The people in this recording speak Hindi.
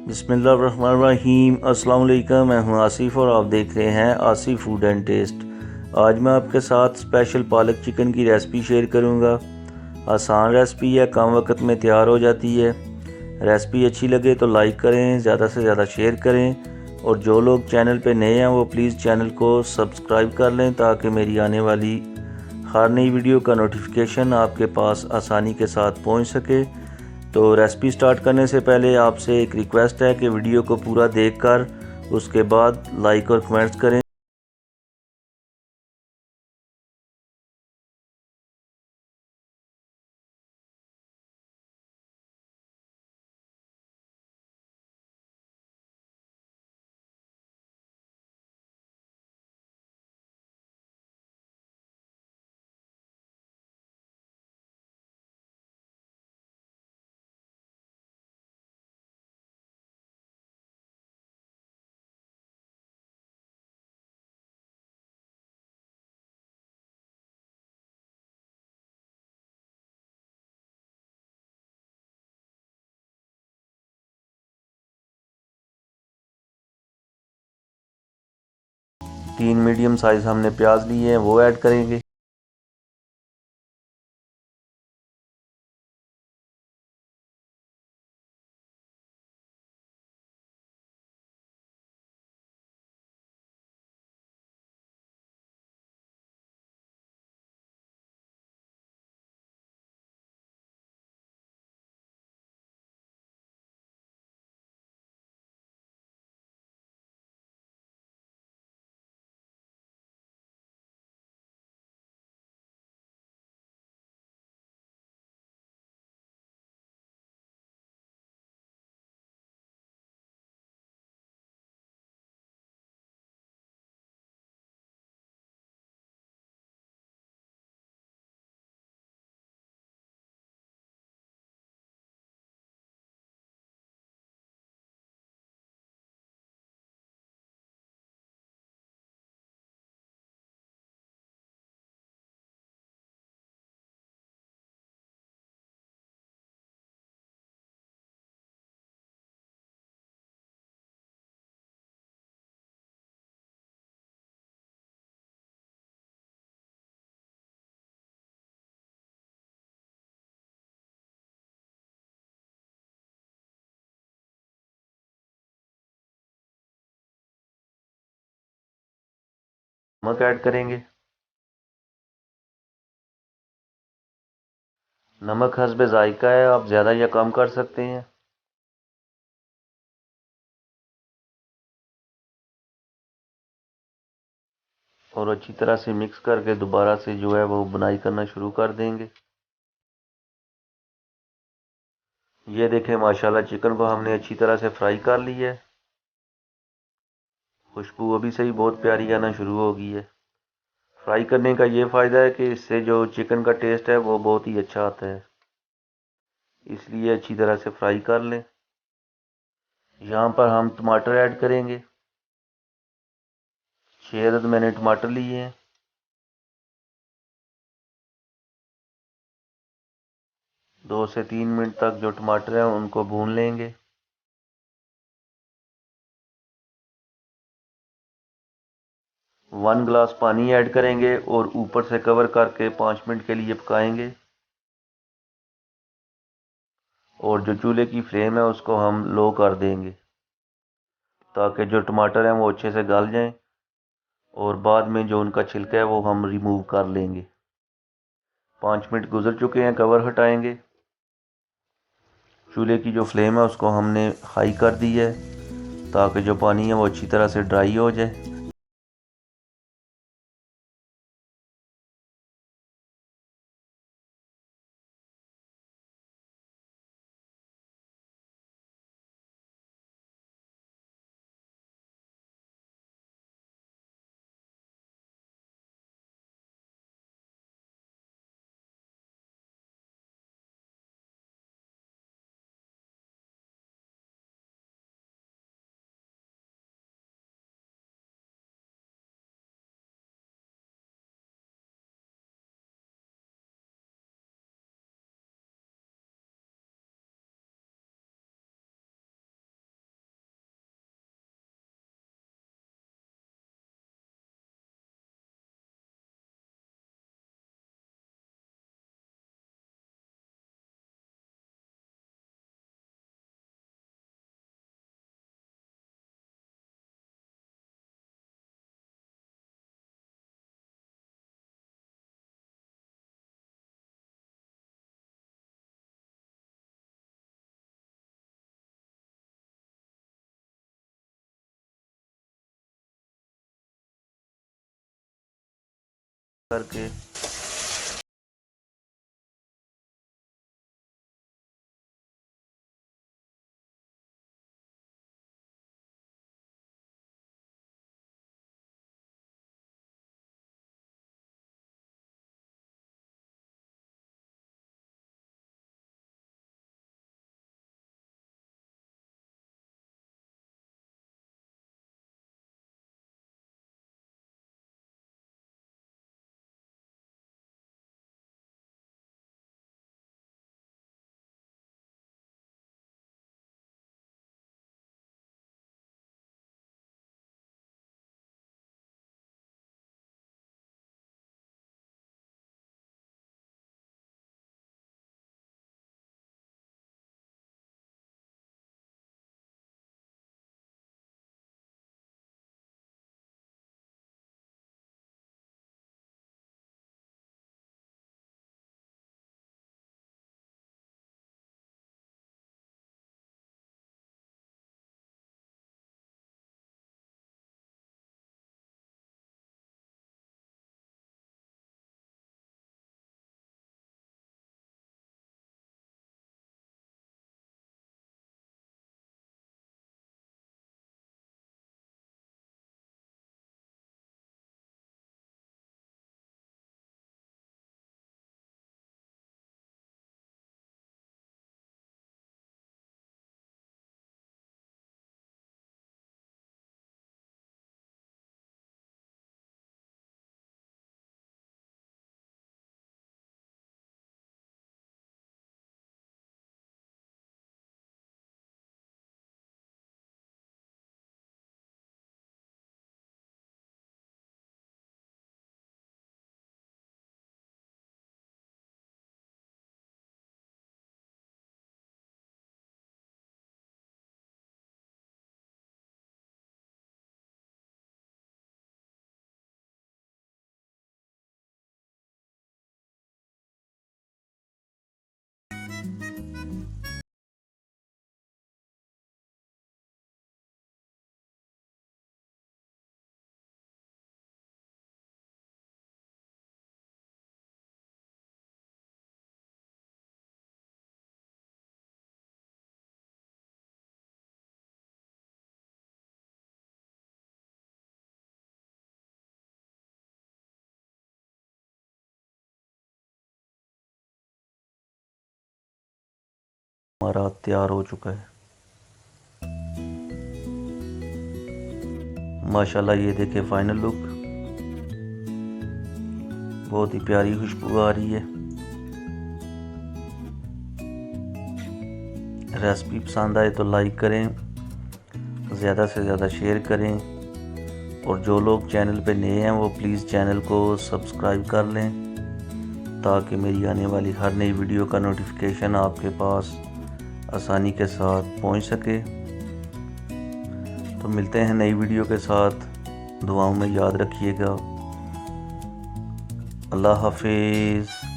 बिस्मिल्लाहिर्रहमानिर्रहीम। अस्सलाम वालेकुम। मैं हूं आसिफ और आप देख रहे हैं आसिफ फूड एंड टेस्ट। आज मैं आपके साथ स्पेशल पालक चिकन की रेसिपी शेयर करूंगा। आसान रेसिपी है, कम वक्त में तैयार हो जाती है। रेसिपी अच्छी लगे तो लाइक करें, ज़्यादा से ज़्यादा शेयर करें और जो लोग चैनल पे नए हैं वो प्लीज़ चैनल को सब्सक्राइब कर लें ताकि मेरी आने वाली हर नई वीडियो का नोटिफिकेशन आपके पास आसानी के साथ पहुंच सके। तो रेसिपी स्टार्ट करने से पहले आपसे एक रिक्वेस्ट है कि वीडियो को पूरा देखकर उसके बाद लाइक और कमेंट्स करें। तीन मीडियम साइज़ हमने प्याज लिए हैं, वो ऐड करेंगे। नमक ऐड करेंगे। नमक हस्बे जायका है, आप ज़्यादा या कम कर सकते हैं। और अच्छी तरह से मिक्स करके दोबारा से जो है वो बुनाई करना शुरू कर देंगे। ये देखें, माशाल्लाह चिकन को हमने अच्छी तरह से फ्राई कर लिया है। खुशबू अभी से ही बहुत प्यारी आना शुरू हो गई है। फ्राई करने का ये फ़ायदा है कि इससे जो चिकन का टेस्ट है वो बहुत ही अच्छा आता है, इसलिए अच्छी तरह से फ्राई कर लें। यहाँ पर हम टमाटर ऐड करेंगे। 6 अदद मैंने टमाटर लिए हैं। 2 से 3 मिनट तक जो टमाटर हैं उनको भून लेंगे। वन ग्लास पानी ऐड करेंगे और ऊपर से कवर करके 5 मिनट के लिए पकाएंगे। और जो चूल्हे की फ्लेम है उसको हम लो कर देंगे ताकि जो टमाटर हैं वो अच्छे से गल जाएं और बाद में जो उनका छिलका है वो हम रिमूव कर लेंगे। 5 मिनट गुजर चुके हैं, कवर हटाएंगे। चूल्हे की जो फ्लेम है उसको हमने हाई कर दी है ताकि जो पानी है वो अच्छी तरह से ड्राई हो जाए। करके। हमारा तैयार हो चुका है माशाल्लाह। ये देखे फाइनल लुक, बहुत ही प्यारी खुशबू आ रही है। रेसिपी पसंद आए तो लाइक करें, ज़्यादा से ज़्यादा शेयर करें, और जो लोग चैनल पे नए हैं वो प्लीज़ चैनल को सब्सक्राइब कर लें ताकि मेरी आने वाली हर नई वीडियो का नोटिफिकेशन आपके पास आसानी के साथ पहुंच सके। तो मिलते हैं नई वीडियो के साथ, दुआओं में याद रखिएगा। अल्लाह हाफिज़।